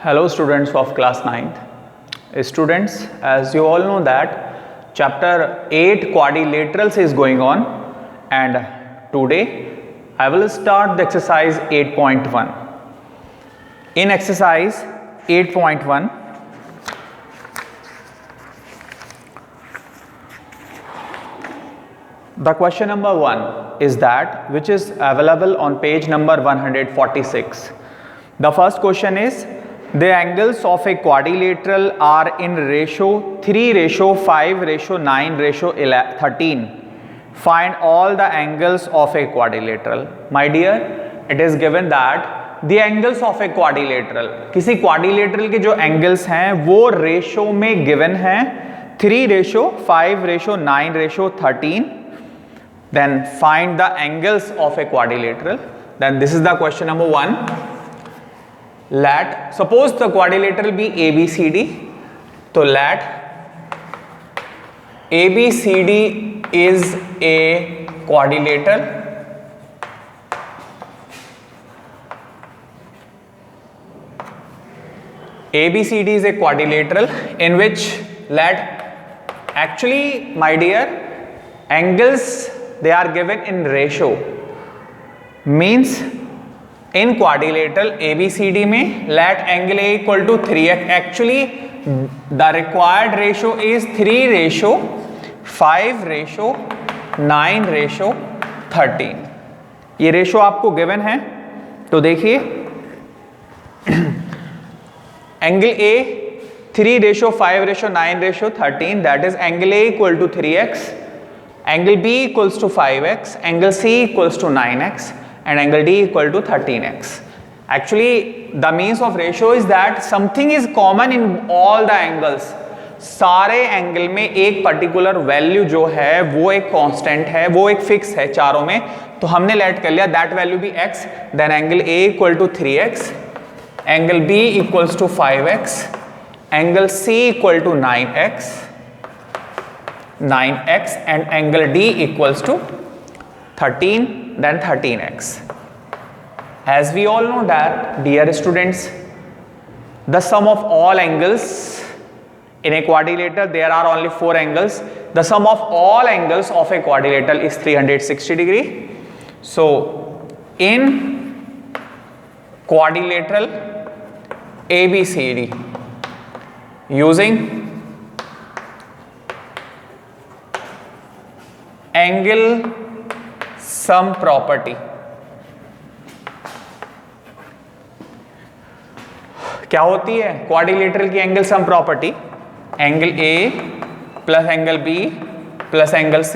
Hello students of class 9th. Students, as you all know that chapter 8 quadrilaterals is going on, and today I will start the exercise 8.1. In exercise 8.1, the question number 1 is that which is available on page number 146. The first question is, the angles of a quadrilateral are in ratio 3:5:9:13. Find all the angles of a quadrilateral. My dear, it is given that the angles of a quadrilateral, किसी quadrilateral के जो angles हैं वो ratio में given हैं 3:5:9:13. Then find the angles of a quadrilateral. Then this is the question number 1. Let suppose the quadrilateral be ABCD, तो let ABCD is a quadrilateral. ABCD is a quadrilateral in which let actually, my dear, angles they are given in ratio, means in quadrilateral ABCD में let angle A equal to 3x. Actually the required ratio is 3:5:9:13. ये ratio आपको given है. तो देखिए angle A 3:5:9:13, that is angle A equal to 3x, angle B equals to 5x, angle C equals to 9x, and angle D equal to 13x. Actually the means of ratio is that something is common in all the angles. सारे angle में एक particular value जो है वो एक constant है, वो एक फिक्स है चारों में. तो हमने लेट कर लिया दैट वैल्यू भी x. Then angle A equal to 3x, angle B equals to 5x, angle C equal to 9x and angle D equals to 13, then 13x. As we all know that, dear students, the sum of all angles in a quadrilateral, there are only 4 angles. The sum of all angles of a quadrilateral is 360 degree. So in quadrilateral ABCD, using angle sum property, क्या होती है quadrilateral की angle sum property? Angle A plus angle B plus angle C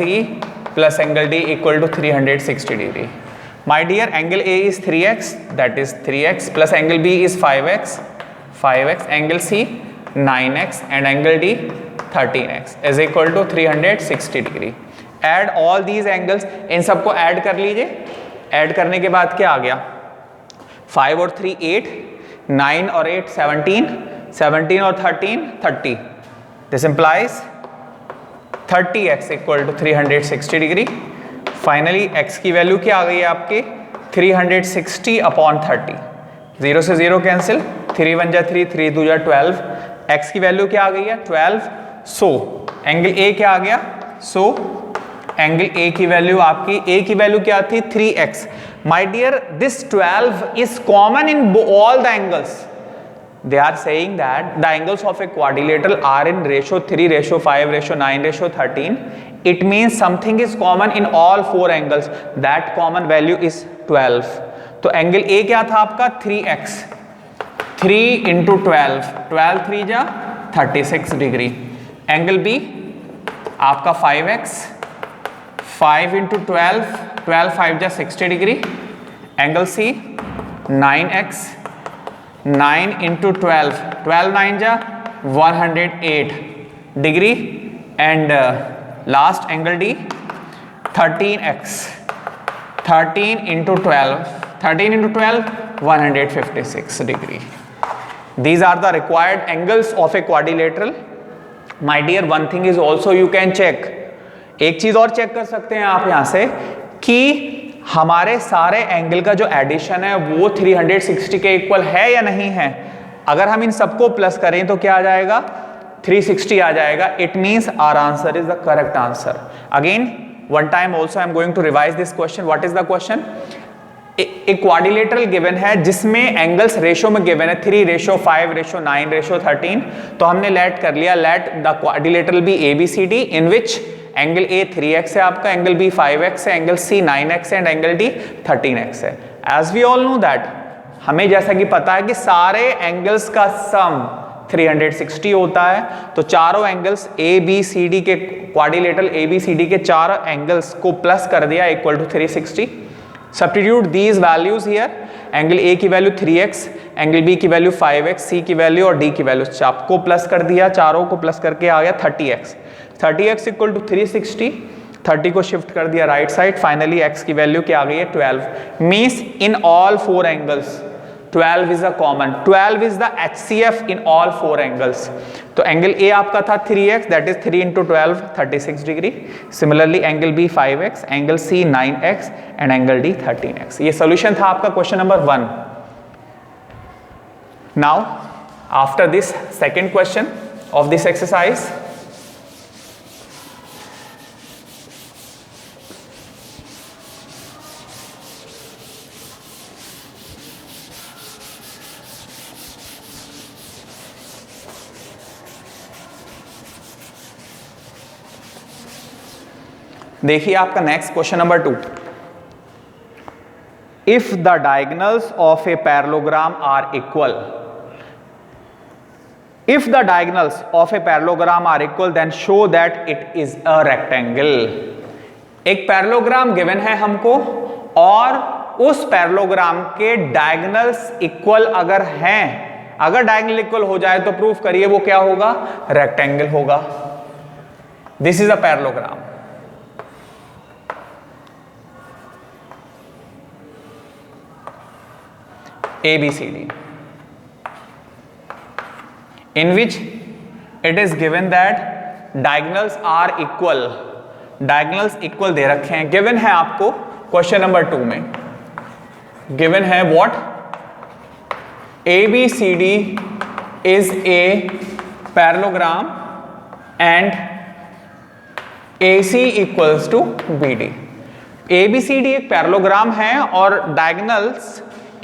plus angle D equal to 360 degree. My dear, angle A is 3x, that is 3x, plus angle B is 5x, angle C 9x and angle D 13x is equal to 360 degree. Add all these angles, इन सबको add कर लीजिए. Add करने के बाद क्या आ गया? 5 और 3 8, 9 और 8 17, 17 और 13 30. This implies 30x equal to 360 degree. Finally x की वैल्यू क्या आ गई है आपके? 360 अपॉन 30. 0 से 0 कैंसिल, 3 1 जा 3, 3 2 जा 12. x की वैल्यू क्या आ गई है? 12. सो एंगल A क्या आ गया? सो एंगल A की वैल्यू आपकी, A की वैल्यू क्या थी? 3x. My dear, this 12 is common in all the angles. They are saying that the angles of a quadrilateral are in ratio 3:5:9:13. It means something is common in all 4 angles. That common value is 12. तो angle A क्या था आपका? 3x. 3 into 12, 12 3 जा 36 degree. Angle B आपका 5x, 5 into 12, 12 5 जा 60 degree. Angle C 9x, 9 into 12, 12 9 जा 108 degree. And last angle D 13x, 13 into 12, 156 degree. These are the required angles of a quadrilateral. My dear, one thing is also you can check. एक चीज और check कर सकते हैं आप यहां से कि हमारे सारे एंगल का जो एडिशन है वो 360 के इक्वल है या नहीं है. अगर हम इन सबको प्लस करें तो क्या आ जाएगा, 360 आ जाएगा. It means our answer is the correct answer. Again one time also I am going to revise this question. What is the question? एक क्वाड्रिलेटरल गिवन है जिसमें एंगल्स रेशो में गिवन है 3:5:9:13. तो हमने लेट कर लिया, let the quadrilateral be ABCD in which angle A 3x है आपका, एंगल B 5x है, एंगल C 9x है एंड एंगल D 13x है. As we all know that, हमें जैसा कि पता है कि सारे एंगल्स का सम 360 होता है. तो चारों एंगल्स ABCD के क्वाड्रिलेटरल ABCD के चार एंगल्स को प्लस कर दिया equal to 360. Substitute these values here. Angle A की वैल्यू 3x, एंगल B की वैल्यू 5x, C की वैल्यू और D की वैल्यू सबको प्लस कर दिया, चारों को प्लस करके आ गया 30x. 30x equal to 360. 30 को शिफ्ट कर दिया राइट साइड. फाइनली x की वैल्यू क्या आ गई है 12. Means in all four angles 12 is a common. 12 is the HCF in all four angles. तो एंगल A आपका था 3x, that is 3 × 12 36 degree. Similarly angle B 5x, angle C 9x and angle D 13x. ये solution था आपका question number 1. Now after this second question of this exercise, देखिए आपका next question number 2. If the diagonals of a parallelogram are equal, if the diagonals of a parallelogram are equal then show that it is a rectangle. एक parallelogram given है हमको और उस parallelogram के diagonals equal अगर हैं, अगर diagonal equal हो जाए तो प्रूफ करिए वो क्या होगा, रेक्टेंगल होगा. This is a parallelogram. ABCD in which it is given that diagonals are equal. diagonals equal दे रखे हैं, given है आपको क्वेश्चन नंबर 2 में. given है what? ABCD is a parallelogram and AC equals to BD. ABCD एक parallelogram है और diagonals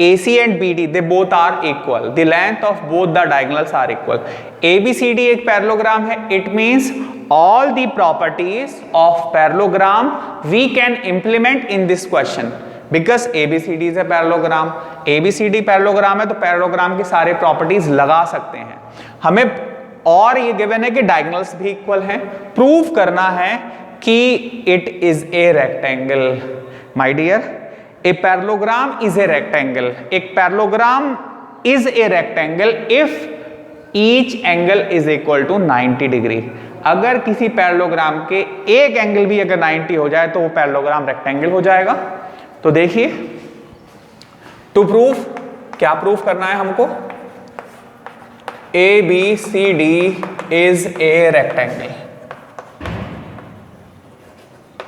AC and BD they both are equal. The length of both the diagonals are equal. ABCD एक parallelogram है. It means all the properties of parallelogram we can implement in this question because ABCD is a parallelogram. ABCD parallelogram है तो parallelogram के सारे properties लगा सकते हैं हमें. और ये गिवन है कि डायगोनल्स भी इक्वल हैं. प्रूव करना है कि it is a rectangle. My dear, A parallelogram is a rectangle. एक parallelogram is a rectangle if each angle is equal to 90 degree. अगर किसी पैरेललोग्राम के एक एंगल भी अगर 90 हो जाए तो वो पैरेललोग्राम रेक्टेंगल हो जाएगा. तो देखिए, टू प्रूफ क्या प्रूफ करना है हमको, ABCD is a rectangle.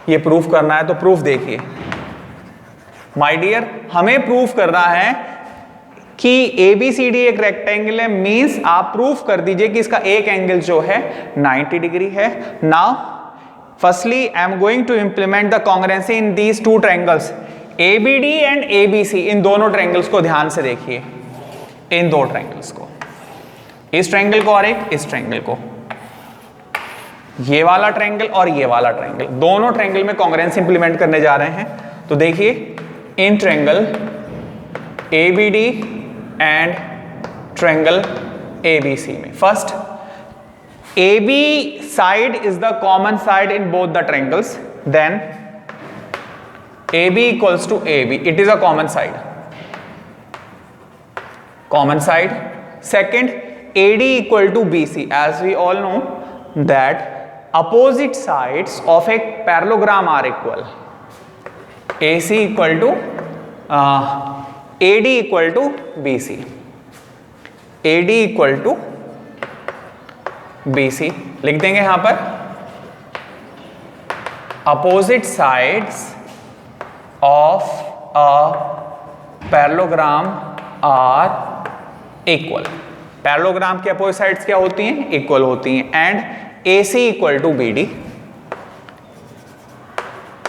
ये प्रूफ करना है तो प्रूफ देखिए माय डियर, हमें प्रूफ करना है कि ABCD एक रेक्टेंगल है. मींस आप प्रूफ कर दीजिए कि इसका एक एंगल जो है 90 डिग्री है. Now firstly I am going to implement the congruency in these two triangles ABD and ABC. इन दोनों ट्रायंगल्स को ध्यान से देखिए, इन दो ट्रायंगल्स को, इस ट्रायंगल को और एक इस ट्रायंगल को, ये वाला ट्रायंगल और ये वाला ट्रायंगल, दोनों ट्रायंगल में कॉन्ग्रुएंसी इंप्लीमेंट करने जा रहे हैं. तो देखिए in triangle ABD and triangle ABC में, first AB side is the common side in both the triangles. Then AB equals to AB, it is a common side, common side. Second AD equal to BC. As we all know that opposite sides of a parallelogram are equal. AC equal to AD equal to BC. AD equal to BC लिख देंगे यहां पर. Opposite sides of a parallelogram are equal. Parallelogram के opposite sides क्या होती हैं? Equal होती हैं। And AC equal to BD,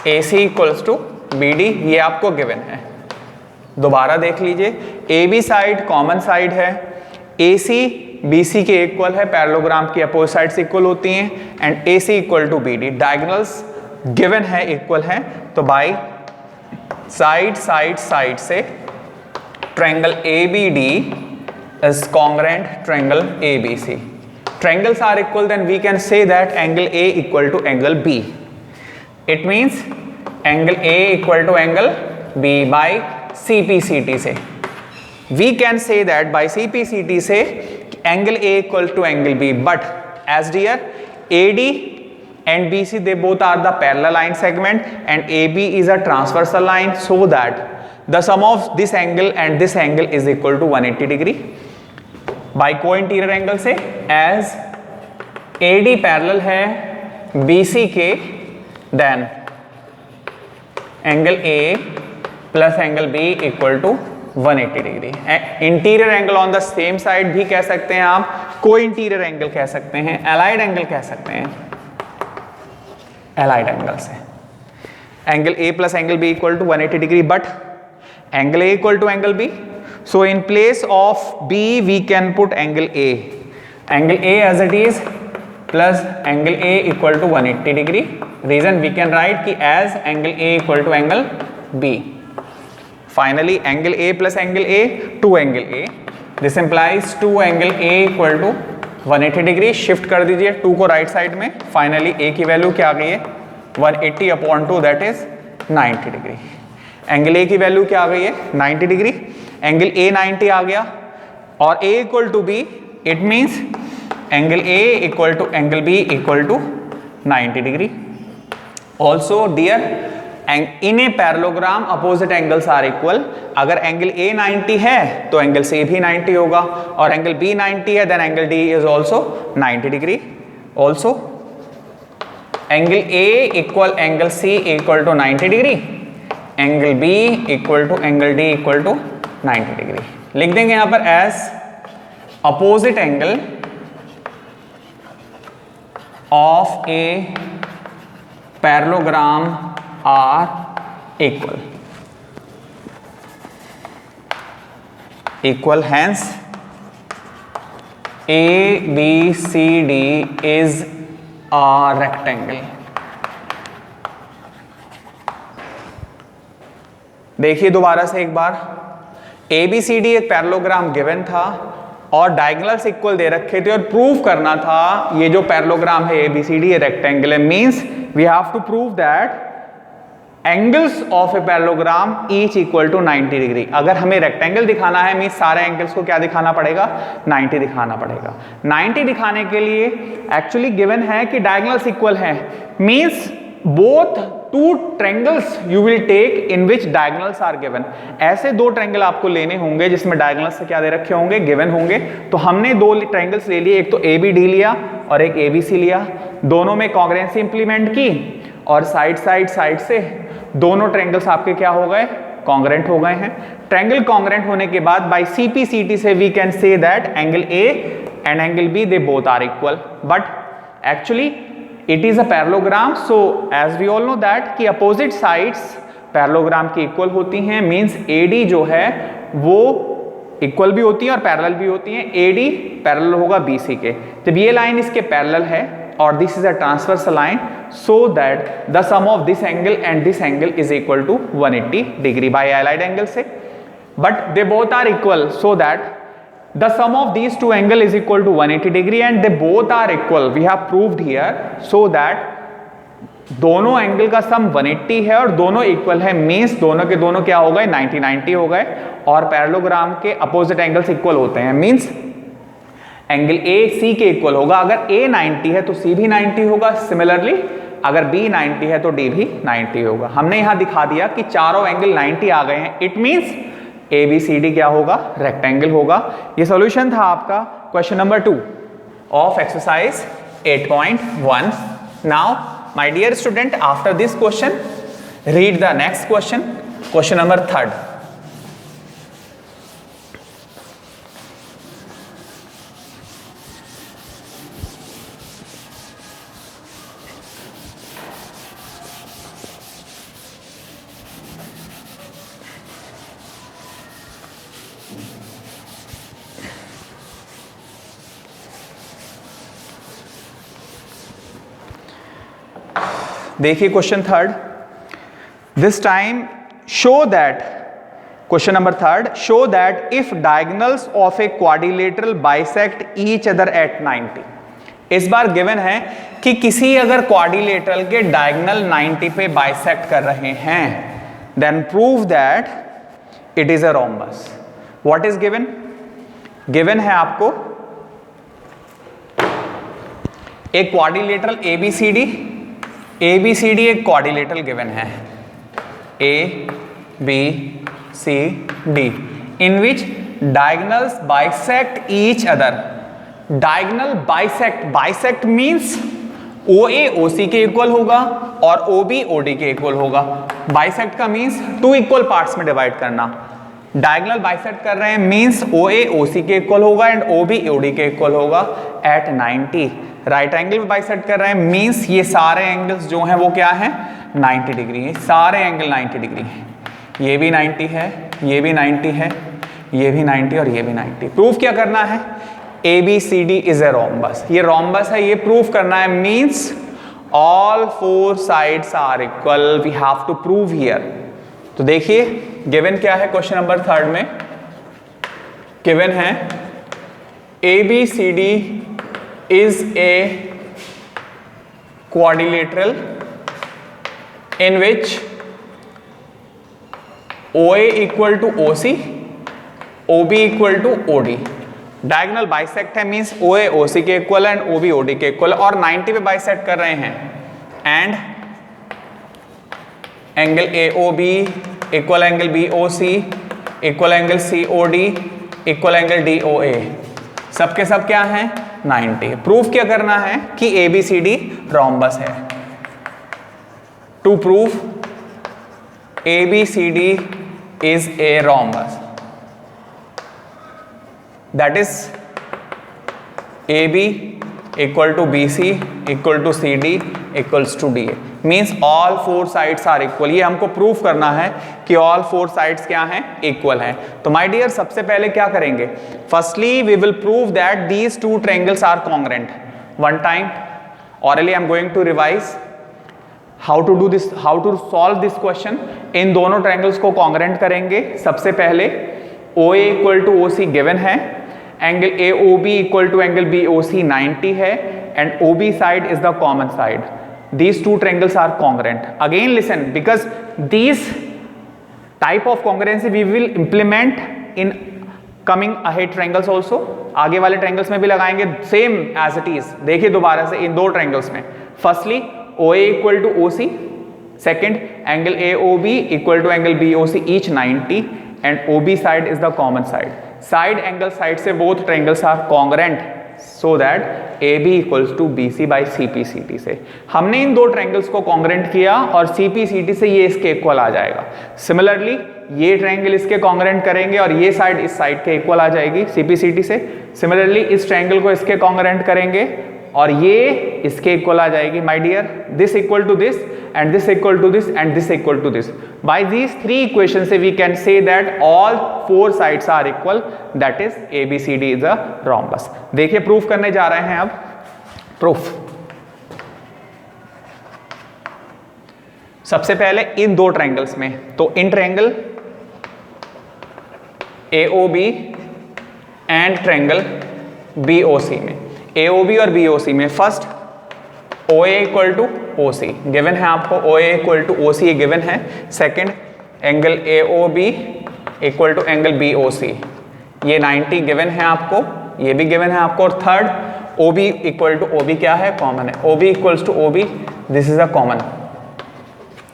AC equals to BD, ये आपको गिवन है। दोबारा देख लीजिए, AB साइड कॉमन साइड है, AC BC के इक्वल है, पैरेललोग्राम की अपोजिट साइड्स इक्वल होती हैं, and AC equal to BD, diagonals given है, इक्वल है। तो बाई साइड साइड साइड से triangle ABD is congruent triangle ABC. Triangles are equal, then we can say that angle A equal to angle B. It means angle A equal to angle B by CPCT से we can say that by CPCT से angle A equal to angle B, but as dear AD and BC they both are the parallel line segment and AB is a transversal line, so that the sum of this angle and this angle is equal to 180 degree by co-interior angle से, as AD parallel है BC के, then angle A plus angle B equal to 180 degree. Interior angle on the same side भी कह सकते हैं आप, को interior angle कह सकते हैं, एलाइड एंगल कह सकते हैं। एलाइड एंगल से angle A plus angle B equal to 180 degree, but angle A equal to angle B, so in place of B we can put angle A, angle A as it is plus angle A equal to 180 degree। reason we can write कि as angle A equal to angle B, finally angle A plus angle A, 2 angle A, this implies 2 angle A equal to 180 degree. Shift कर दीजिए 2 को right side में, finally A की value क्या आ गई है? 180 upon 2, that is 90 degree. Angle A की वैल्यू क्या आ गई है? 90 डिग्री। एंगल A 90 आ गया और A equal to B, it means angle A equal to angle B equal to 90 degree. Also dear in a parallelogram opposite angles are equal. अगर angle A 90 है तो एंगल C भी 90 होगा, और angle B 90 है then angle D is also 90 degree. Also angle A equal angle C equal to 90 degree, angle B equal to angle D equal to 90 degree. लिख देंगे यहां पर as opposite angle of a parallelogram are equal, hence ABCD is a rectangle। देखिए दोबारा से एक बार, ABCD एक parallelogram given था और डायगोनल्स इक्वल दे रखे थे और प्रूव करना था ये जो पैरेललोग्राम है ABCD ये रेक्टेंगल है। Means we have to prove that angles of a parallelogram each equal to 90 degree. अगर हमें रेक्टेंगल दिखाना है मींस सारे एंगल्स को क्या दिखाना पड़ेगा? 90 दिखाना पड़ेगा। 90 दिखाने के लिए एक्चुअली गिवन है कि डायगोनल्स इक्वल है, means both 2 triangles you will take in which diagonals are given. ऐसे 2 ट्रायंगल आपको लेने होंगे जिसमें डायगोनल्स से क्या दे रखे होंगे? गिवन होंगे। तो हमने 2 ट्रायंगल्स ले लिए, एक तो ABD लिया और एक ABC लिया, दोनों में कॉन्ग्रुएंसी इंप्लीमेंट की और साइड से दोनों ट्रायंगल्स आपके क्या हो गए? कॉन्ग्रुएंट हो गए हैं। ट्रायंगल कॉन्ग्रुएंट होने के बाद बाय CPCT से we can say that angle A and angle B they both are equal, but actually it is a parallelogram, so as we all know that कि अपोजिट साइड्स पैरेललोग्राम की equal होती हैं। Means AD जो है वो equal भी होती है और पैरेलल भी होती है। AD पैरेलल होगा BC के, जब ये लाइन इसके पैरेलल है और this is a transversal line, so that the sum of this angle and this angle is equal to 180 degree by allied angle से, but they both are equal, so that the sum of these 2 angle is equal to 180 degree and they both are equal, we have proved here, so that दोनों angle का सम 180 है और दोनों equal है, means दोनों के दोनों क्या हो गए? 90 हो गए। और पैरेललोग्राम के अपोजिट एंगल्स इक्वल होते हैं, मींस एंगल A C के इक्वल होगा। अगर A 90 है तो C भी 90 होगा, सिमिलरली अगर B 90 है तो D भी 90 होगा। हमने यहां दिखा दिया कि चारों एंगल 90 आ गए हैं, इट मींस ABCD क्या होगा? रेक्टेंगल होगा। ये सॉल्यूशन था आपका question number 2 of exercise 8.1। Now my dear student, after this question read the next question, question number 3। देखिए question third, this time show that, question number third, show that if diagonals of a quadrilateral bisect each other at 90। इस बार given है कि किसी अगर quadrilateral के diagonal 90 पे bisect कर रहे हैं, then prove that it is a rhombus. What is given? Given है आपको एक क्वाड्रिलेटरल ABCD, ABCD एक क्वाड्रिलेटरल गिवन है ABCD in which diagonals bisect each other। Diagonal bisect, bisect means OA OC के इक्वल होगा और OB OD के equal होगा। बाइसेक्ट का मींस टू इक्वल पार्ट्स में डिवाइड करना। डायगोनल बाइसेक्ट कर रहे हैं मींस OA OC के इक्वल होगा एंड OB OD के इक्वल होगा एट 90। राइट एंगल में बाइसेक्ट कर रहे हैं मींस ये सारे एंगल्स जो हैं वो क्या हैं, 90 डिग्री है। सारे एंगल 90 डिग्री हैं। ये भी 90 है, ये भी 90 है, ये भी 90 और ये भी 90। प्रूफ क्या करना है? ABCD is a rhombus. ये रोम्बस है, ये प्रूफ करना है means all four sides are equal. We have to prove here. तो देखिए गिवन क्या है क्वेश्चन नंबर थर्ड में, गिवन है ABCD is a quadrilateral in which OA equal to OC, OB equal to OD। Diagonal bisect है means OA OC के equal and OB OD के equal और 90 पे बाइसेक्ट कर रहे हैं and angle AOB equal angle BOC equal angle COD equal angle DOA, सबके सब क्या हैं, 90। प्रूफ क्या करना है कि ABCD रोम्बस है। To prove ABCD is a rhombus, that is AB equal to BC equal to CD equals to DA, means all four sides are equal. ये हमको प्रूफ करना है कि ऑल फोर साइड्स क्या हैं, इक्वल हैं। तो माय डियर सबसे पहले क्या करेंगे, firstly we will prove that these two triangles are congruent. One time orally I am going to revise how to do this, how to solve this question। इन दोनों ट्रायंगल्स को congruent करेंगे। सबसे पहले OA equal to OC given है, angle AOB equal to angle BOC 90 है and OB side is the common side. These two triangles are congruent. Again listen, because these type of congruency we will implement in coming ahead triangles also। आगे वाले triangles में भी लगाएंगे same as it is। देखिए दोबारा से इन दो triangles में, firstly OA equal to OC, second angle AOB equal to angle BOC each 90 and OB side is the common side। Side angle side से both triangles are congruent so that AB equals to BC by CPCT से हमने इन दो triangles को congruent किया और CPCT से ये इसके इक्वल आ जाएगा। सिमिलरली ये ट्रायंगल इसके कॉन्ग्रुएंट करेंगे और ये साइड इस साइड के इक्वल आ जाएगी CPCT से। सिमिलरली इस ट्रायंगल को इसके कॉन्ग्रुएंट करेंगे और ये इसके इक्वल आ जाएगी। My dear this equal to this and this equal to this and this equal to this. By these three equation से we can say that all four sides are equal, that is ABCD is a rhombus. देखिए proof करने जा रहे हैं अब proof. सबसे पहले इन दो ट्रायंगल्स में, तो in triangle AOB and triangle BOC में, AOB और BOC में first OA equal to OC given है आपको, OA इक्वल टू OC ये गिवन है। Second angle AOB equal to angle BOC ये 90 गिवन है आपको, ये भी गिवन है आपको। और third OB equal to OB क्या है, कॉमन है। OB equals to OB, this is a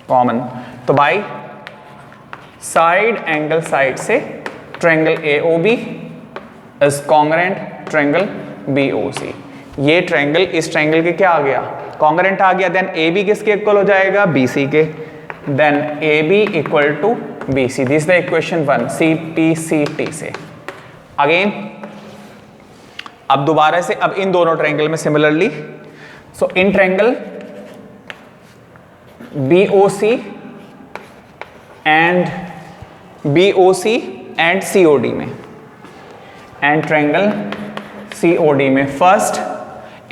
common. तो बाई साइड एंगल साइड से triangle AOB is congruent triangle BOC। ये ट्रायंगल इस ट्रायंगल के क्या आ गया, कॉन्ग्रुएंट आ गया। देन AB किसके इक्वल हो जाएगा, BC के। Then AB equal to BC, this the equation 1 CPCT से। अगेन अब दोबारा से अब इन दोनों ट्रायंगल में similarly, so in triangle BOC and COD में एंड ट्रायंगल COD में, फर्स्ट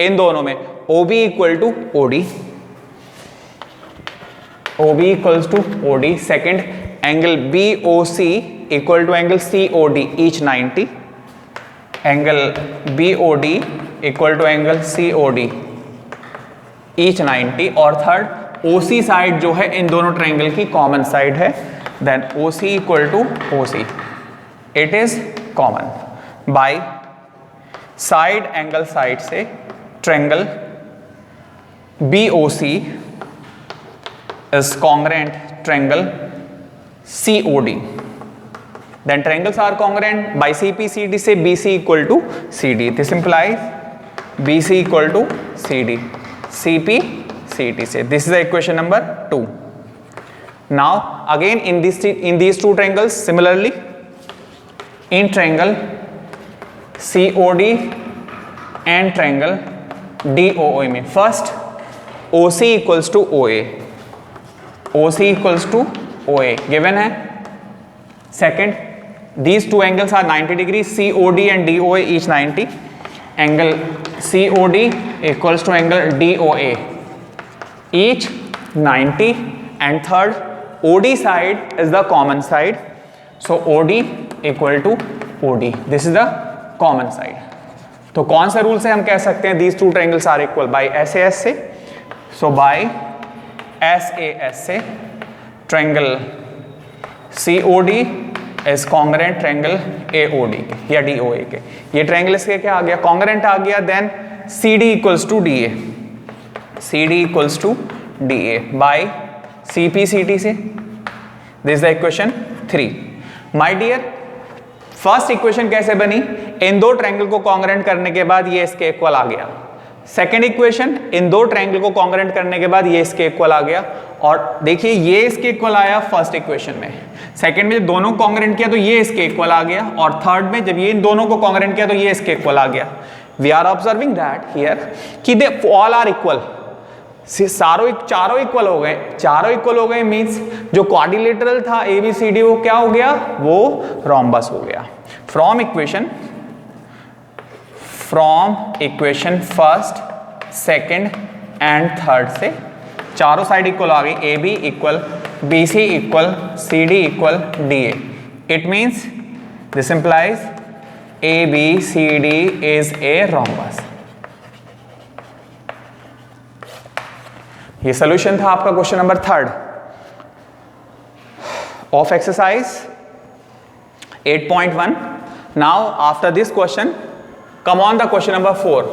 इन दोनों में OB equal to OD, OB equals to OD. Second, angle BOC equal to angle COD, each 90. Angle BOD equal to angle COD, each 90. और third, OC side जो है इन दोनों triangle की common side है, then OC equal to OC, it is common by side angle side से triangle BOC is congruent triangle COD. Then triangles are congruent by CPCD से BC equal to CD. This implies BC equal to CD. CPCD से. This is the equation number 2. Now again in these two triangles, similarly in triangle COD and triangle DOA में first OC equals to OA. OC equals to OA given है. Second, these two angles are 90 degrees, COD and DOA each 90. Angle COD equals to angle DOA, each 90. And third, OD side is the common side, so OD equal to OD. This is the common side. तो कौन सा rule से हम कह सकते हैं these two triangles are equal? by SAS से. So by SAS से triangle COD is congruent triangle AOD के या DOA के. ये ट्रायंगल इसके क्या आ गया? कॉन्ग्रेंट आ गया. Then CD equals to DA, CD equals to DA by CPCD से. This is the equation 3. My dear, first equation कैसे बनी? इन दो ट्रायंगल को कॉन्ग्रेंट करने के बाद ये इसके इक्वल आ गया. सेकेंड इक्वेशन, इन दो ट्रायंगल को कॉन्ग्रेंट करने के बाद ये इसके इक्वल आ गया. और देखिए ये इसके इक्वल आया फर्स्ट इक्वेशन में. सेकंड में जब दोनों कॉन्ग्रेंट किया तो ये इसके इक्वल आ गया. और थर्ड में जब ये इन दोनों को कॉन्ग्रेंट किया तो ये इसके इक्वल आ गया. We are observing that here कि दे ऑल आर इक्वल. चारों इक्वल हो गए. चारों इक्वल हो गए मींस जो क्वाड्रिलेटरल था ABCD वो क्या हो गया? वो रोम्बस हो गया. From equation first, second and third से चारों साइड इक्वल आ गई. AB equal, BC equal, CD equal, DA. It means this implies ABCD is a rhombus. ये सोल्यूशन था आपका question number 3 of exercise 8.1. Now after this question come on the question number 4.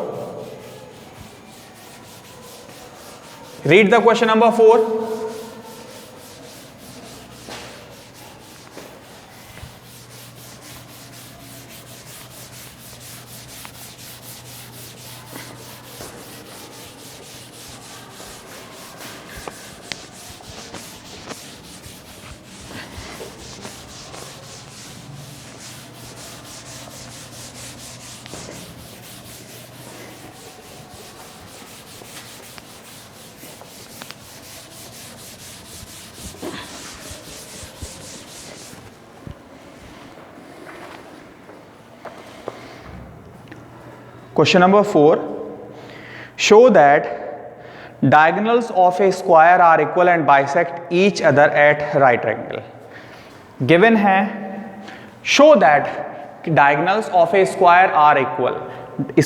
Read the question number 4. Question number 4. Show that diagonals of a square are equal and bisect each other at right angle. Given है show that diagonals of a square are equal.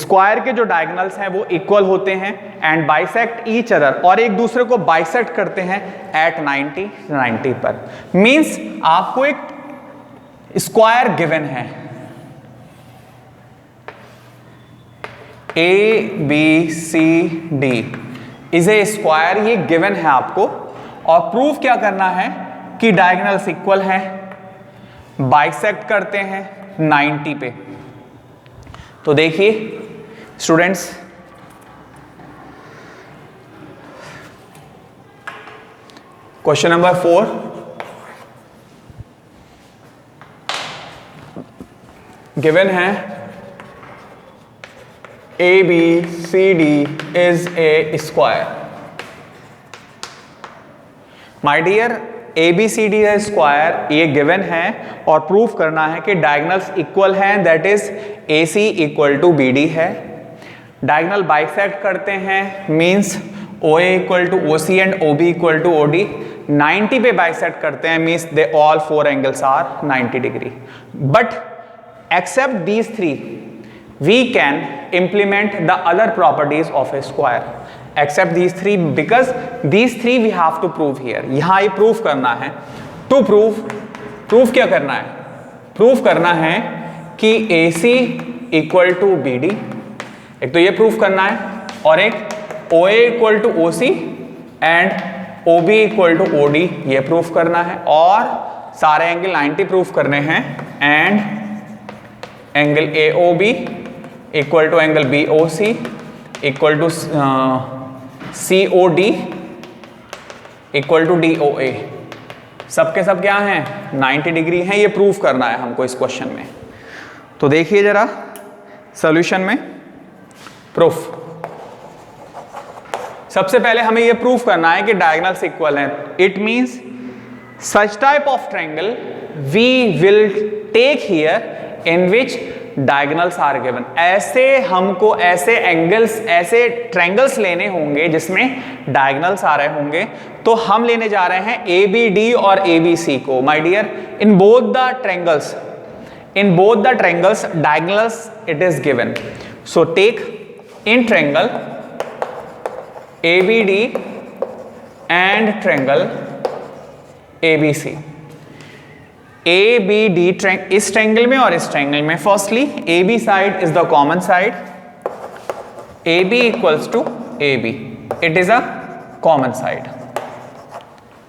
Square के जो diagonals हैं वो equal होते हैं and bisect each other, और एक दूसरे को बाइसेक्ट करते हैं एट 90 पर. मींस आपको एक स्क्वायर गिवन है ABCD इज ए स्क्वायर, ये गिवन है आपको. और प्रूफ क्या करना है कि डायगोनल्स इक्वल हैं, बाइसेक्ट करते हैं 90 पे. तो देखिए स्टूडेंट्स, क्वेश्चन नंबर 4 गिवन है ABCD is a square. My dear, ABCD है स्क्वायर, ये गिवन है और प्रूफ करना है कि डायगोनल्स इक्वल हैं, that is AC equal to BD है. डायगोनल बाइसेक्ट करते हैं means OA equal to OC and OB equal to OD. 90 पे बाइसेक्ट करते हैं, means they all 4 angles are 90 degree. But except these 3 we can implement the other properties of a square. Except these 3, because these 3 we have to prove here. यहाँ ये proof करना है. To proof क्या करना है? Proof करना है कि AC equal to BD, एक तो ये proof करना है, और एक OA equal to OC and OB equal to OD ये proof करना है, और सारे एंगल 90 proof करने हैं, and angle AOB equal to angle BOC equal to COD equal to DOA, सबके सब क्या हैं 90 डिग्री हैं. ये प्रूफ करना है हमको इस क्वेश्चन में. तो देखिए जरा सॉल्यूशन में प्रूफ. सबसे पहले हमें ये प्रूफ करना है कि डायगोनल्स इक्वल हैं. It means such type of triangle we will take here in which diagonals are given. ऐसे हमको ऐसे एंगल्स, ऐसे ट्रायंगल्स लेने होंगे जिसमें डायगोनल्स आ रहे होंगे. तो हम लेने जा रहे हैं ABD और ABC को. My dear, in both the triangles diagonals it is given. So take in triangle ABD and triangle ABC. ABD इस ट्रायंगल में और इस ट्रायंगल में, firstly AB side is the common side. AB equals to AB, it is a common side,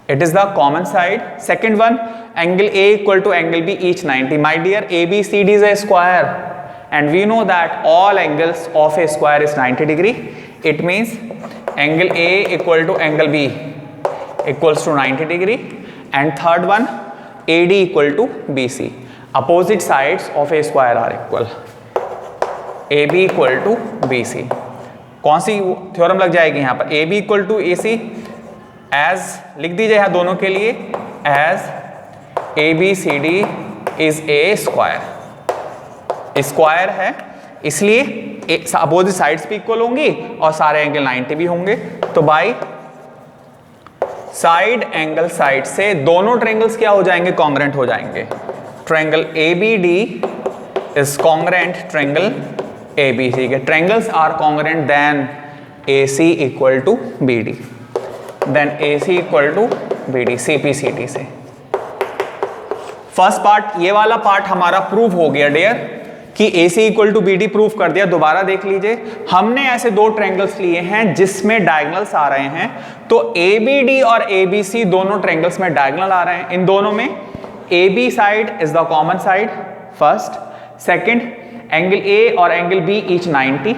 it is the common side. Second one, angle A equal to angle B each 90. My dear, ABCD is a square and we know that all angles of a square is 90 degree. It means angle A equal to angle B equals to 90 degree. And third one, AD equal to BC. Opposite sides of a square are equal. AB equal to BC. कौन सी theorem लग जाएगी यहाँ पर? AB equal to AC as लिख दीजिए यहाँ दोनों के लिए, एज ABCD is a square. Square है इसलिए अपोजिट साइड्स भी इक्वल होंगी और सारे एंगल 90 भी होंगे. तो बाई साइड एंगल साइड से दोनों ट्रायंगल्स क्या हो जाएंगे? कॉन्ग्रेंट हो जाएंगे. Triangle ABD is congruent triangle ABC के. Triangles are congruent then AC equal to BD, then AC equal to BD CPCD से. फर्स्ट पार्ट, ये वाला पार्ट हमारा प्रूव हो गया डियर कि AC equal to BD proof कर दिया. दोबारा देख लीजिए, हमने ऐसे दो ट्रायंगल्स लिए हैं जिसमें डायगोनल्स आ रहे हैं. तो ABD और ABC दोनों ट्रायंगल्स में डायगोनल आ रहे हैं. इन दोनों में AB side is the common side first. Second, angle A और angle B each 90,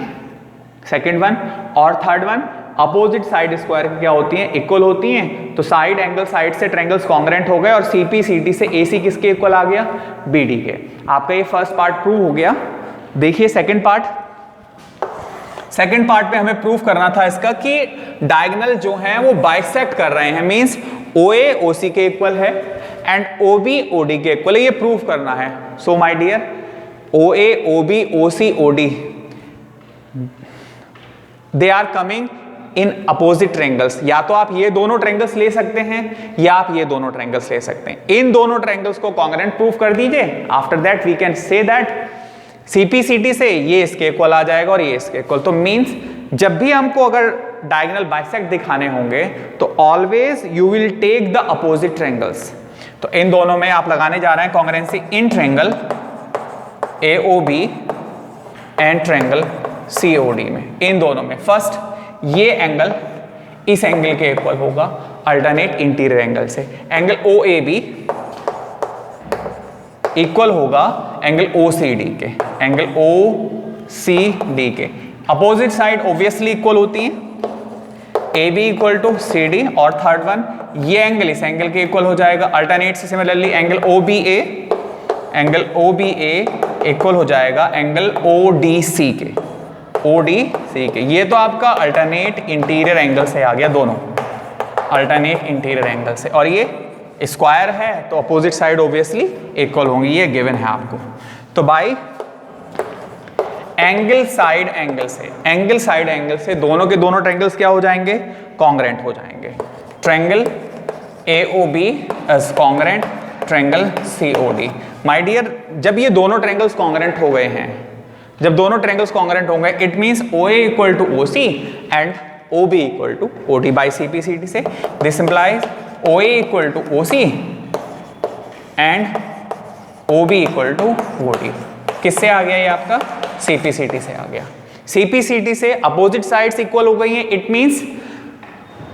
second one. और third one, opposite side square क्या होती हैं? इक्वल होती हैं. तो साइड एंगल साइड से ट्रायंगल्स कॉन्ग्रेंट हो गए और CPCD से AC किसके इक्वल आ गया? BD के. आपका ये फर्स्ट पार्ट प्रूव हो गया. देखिए सेकंड पार्ट. सेकंड पार्ट पे हमें प्रूव करना था इसका कि डायगोनल जो हैं वो बाइसेक्ट कर रहे हैं, मींस OA OC के इक्वल है एंड OB OD के इक्वल है. ये प्रूव करना है. So my dear, OA OB OC OD they are coming in opposite triangles. या तो आप ये दोनों ट्रायंगल्स ले सकते हैं या आप ये दोनों ट्रायंगल्स ले सकते हैं. इन दोनों ट्रायंगल्स को कॉन्ग्रेंट प्रूफ कर दीजिए. After that we can say that CPCD से ये इसके इक्वल आ जाएगा और ये इसके इक्वल. तो मींस जब भी हमको अगर डायगोनल बाइसेक्ट दिखाने होंगे तो always you will take the opposite triangles. तो इन दोनों में आप लगाने जा रहे हैं congruency in triangle AOB and triangle COD में. इन दोनों में फर्स्ट, ये एंगल इस एंगल के इक्वल होगा अल्टरनेट इंटीरियर एंगल से. एंगल OAB इक्वल होगा एंगल OCD के, एंगल OCD के. अपोजिट साइड ऑब्वियसली इक्वल होती हैं, AB इक्वल टू CD. और थर्ड वन, ये एंगल इस एंगल के इक्वल हो जाएगा अल्टरनेट से. सिमिलरली एंगल OBA इक्वल हो जाएगा एंगल ODC के, ODC के. ये तो आपका अल्टरनेट इंटीरियर एंगल से आ गया, दोनों अल्टरनेट इंटीरियर एंगल से. और ये स्क्वायर है तो अपोजिट साइड ऑब्वियसली इक्वल होंगी, ये गिवन है आपको. तो बाय एंगल साइड एंगल से दोनों के दोनों ट्रायंगल्स क्या हो जाएंगे? कॉन्ग्रेंट हो जाएंगे. Triangle AOB is congruent triangle COD। My dear, जब ये दोनों ट्रायंगल्स कॉन्ग्रेंट हो गए हैं, जब दोनों ट्रायंगल्स कॉन्ग्रेंट हो गए, it means OA equal to OC and OB equal to OD by CPCD से। This implies OA equal to OC and OB equal to OD। किससे आ गया ये आपका? CPCD से आ गया। CPCD से अपोजिट साइड्स इक्वल हो गई हैं, it means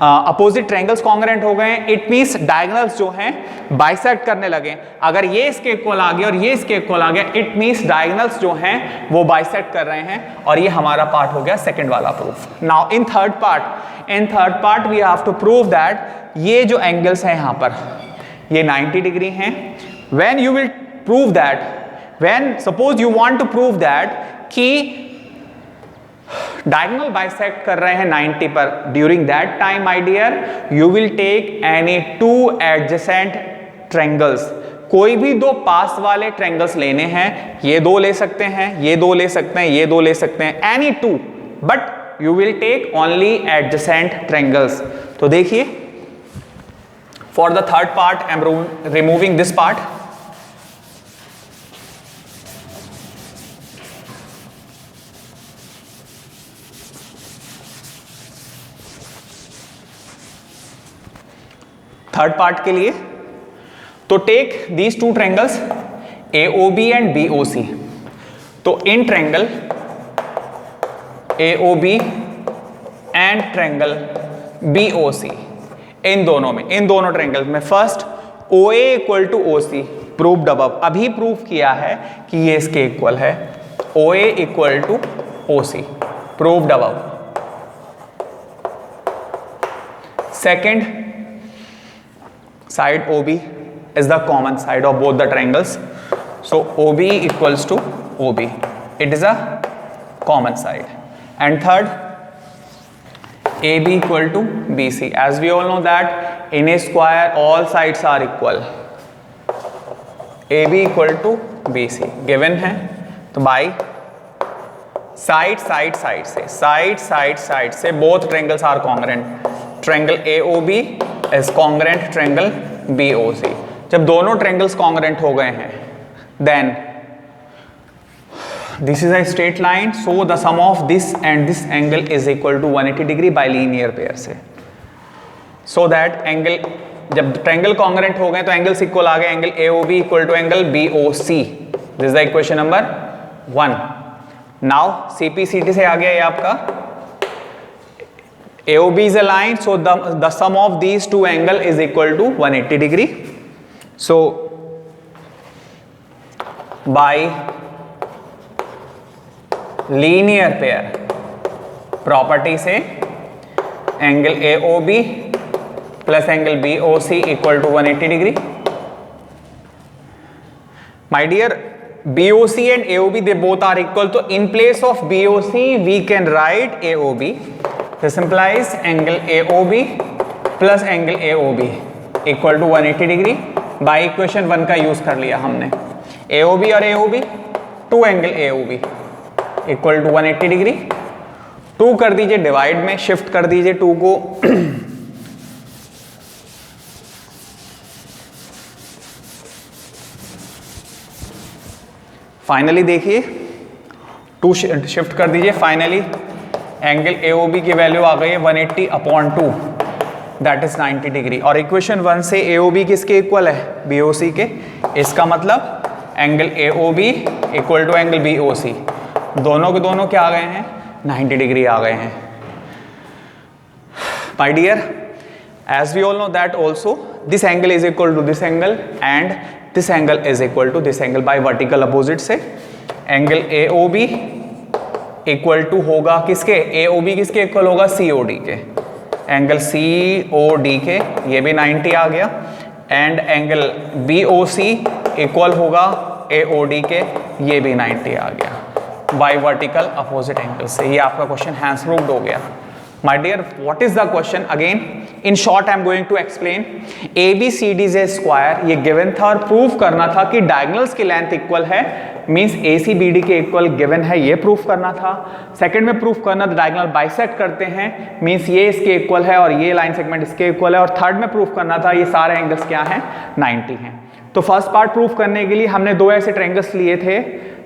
opposite triangles congruent हो गए हैं, इट मींस डायगोनल्स जो हैं बाइसेक्ट करने लगे। अगर ये इसके इक्वल आ गया और ये इसके इक्वल आ गया, इट मींस डायगोनल्स जो हैं वो बाइसेक्ट कर रहे हैं, और ये हमारा पार्ट हो गया सेकंड वाला proof. Now in third part we have to prove that ये जो एंगल्स हैं यहाँ पर ये 90 डिग्री हैं। When you will prove that, when suppose you want to prove that कि डायगोनल बाइसेक्ट कर रहे हैं 90 पर, during that time my dear you will take any two adjacent triangles. कोई भी दो पास वाले ट्रायंगल्स लेने हैं, ये दो ले सकते हैं, ये दो ले सकते हैं, ये दो ले सकते हैं, any two, but you will take only adjacent triangles. तो देखिए, for the third part I am removing this part. Third part के लिए तो take these two triangles AOB and BOC। तो in triangle AOB and triangle BOC, इन दोनों triangle में first OA equal to OC proved above, अभी प्रूव किया है कि ये इसके इक्वल है। OA equal to OC proved above. Second, side OB is the common side of both the triangles, so OB equals to OB, it is a common side. And third, AB equal to BC, as we all know that in a square all sides are equal, AB equal to BC given है। तो by side से both triangles are congruent, triangle AOB is congruent triangle BOC। जब दोनों triangles congruent हो गए हैं, then this is a straight line, so the sum of this and this angle is equal to 180 degree by linear pair से। So that angle, जब triangle congruent हो गए तो एंगल्स इक्वल आ गए, angle AOB equal to angle BOC। This is the equation number 1। Now CPCD से आ गया ये आपका AOB is a line, so the sum of these two angle is equal to 180 degree. So by linear pair property से angle AOB plus angle BOC equal to 180 degree. My dear, BOC and AOB they both are equal, so in place of BOC we can write AOB. This implies angle AOB plus angle AOB equal to 180 degree. By equation 1 का use कर लिया हमने। AOB और AOB, two angle AOB equal to 180 degree. 2 कर दीजिए divide में, shift कर दीजिए 2 को फाइनली देखिए 2 शिफ्ट कर दीजिए, फाइनली एंगल AOB की वैल्यू आ गई है 180 अपॉन 2, दैट इज 90 डिग्री। और इक्वेशन 1 से AOB किसके इक्वल है? BOC के। इसका मतलब angle AOB equal to angle BOC, दोनों के दोनों क्या आ गए हैं? 90 डिग्री आ गए हैं। My dear, as we all know that also this angle is equal to this angle and this angle is equal to this angle by vertical opposite से। एंगल AOB इक्वल टू होगा किसके? AOB किसके equal होगा? COD के। Angle COD के, ये भी 90 आ गया, एंड एंगल BOC इक्वल होगा AOD के, ये भी 90 आ गया बाय वर्टिकल अपोजिट एंगल से। ये आपका क्वेश्चन हैंस प्रूव्ड हो गया। My dear, what is the question? Again, in short, I am going to explain. ABCD is a square. ये given था और proof करना था कि diagonals की length equal है, means ACBD के equal given है, ये proof करना था. Second में proof करना था diagonal bisect करते हैं, means ये इसके equal है और ये line segment इसके equal है. और third में proof करना था ये सारे angles क्या हैं, 90 हैं. तो फर्स्ट पार्ट प्रूफ करने के लिए हमने दो ऐसे ट्रायंगल्स लिए थे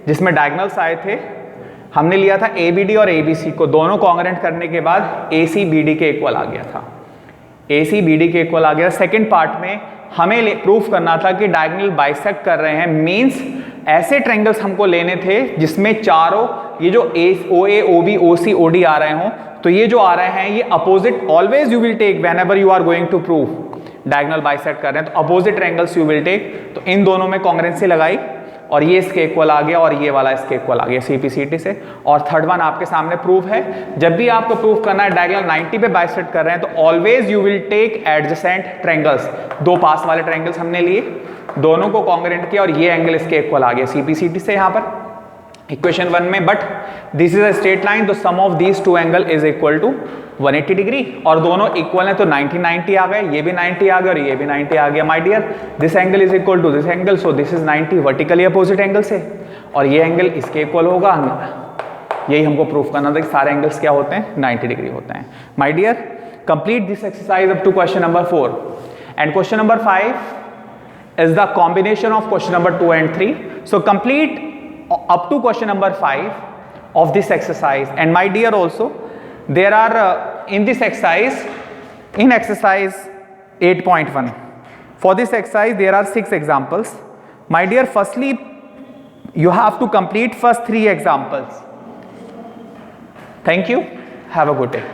जिसमें डायगोनल्स आए थे. हमने लिया था ABD और ABC को, दोनों कॉन्ग्रेंट करने के बाद ACBD के इक्वल आ गया था. ACBD के इक्वल आ गया. सेकंड पार्ट में हमें प्रूफ करना था कि डायगोनल बाइसेक्ट कर रहे हैं, मींस ऐसे ट्रायंगल्स हमको लेने थे जिसमें चारों ये जो OA, OB, OC, OD आ रहे हों. तो ये जो आ रहे हैं ये opposite, always you will take whenever you are going to prove diagonal bisect कर रहे हैं तो opposite triangles you will take. तो इन दोनों में कॉन्ग्रेंसी लगाई और ये इसके इक्वल आ गया और ये वाला इसके इक्वल आ गया CPCT से. और थर्ड वन आपके सामने प्रूफ है. जब भी आपको प्रूफ करना है डायगोनल 90 पे बाइसेक्ट कर रहे हैं तो always you will take adjacent triangles. दो पास वाले ट्रायंगल्स हमने लिए, दोनों को कॉन्ग्रेंट किया और ये एंगल इसके इक्वल आ गया CPCT से यहाँ पर इक्वेशन 1 में. But this is a straight line, तो sum of these two angle is equal to 180 degree और दोनों इक्वल है तो 90 आ गए, ये भी 90 आ गया और ये भी 90 आ गया. My dear, this angle is equal to this angle, so this is 90 vertically opposite angle से और ये एंगल इसके इक्वल होगा. यही हमको प्रूफ करना था कि सारे एंगल्स क्या होते हैं, 90 डिग्री होते हैं. My dear, complete this exercise up to question number 4 and question number 5 is the combination of question number 2 and 3. So complete up to question number 5 of this exercise. And my dear, also there are in this exercise, in exercise 8.1, for this exercise there are 6 examples. My dear, firstly you have to complete first 3 examples. Thank you, have a good day.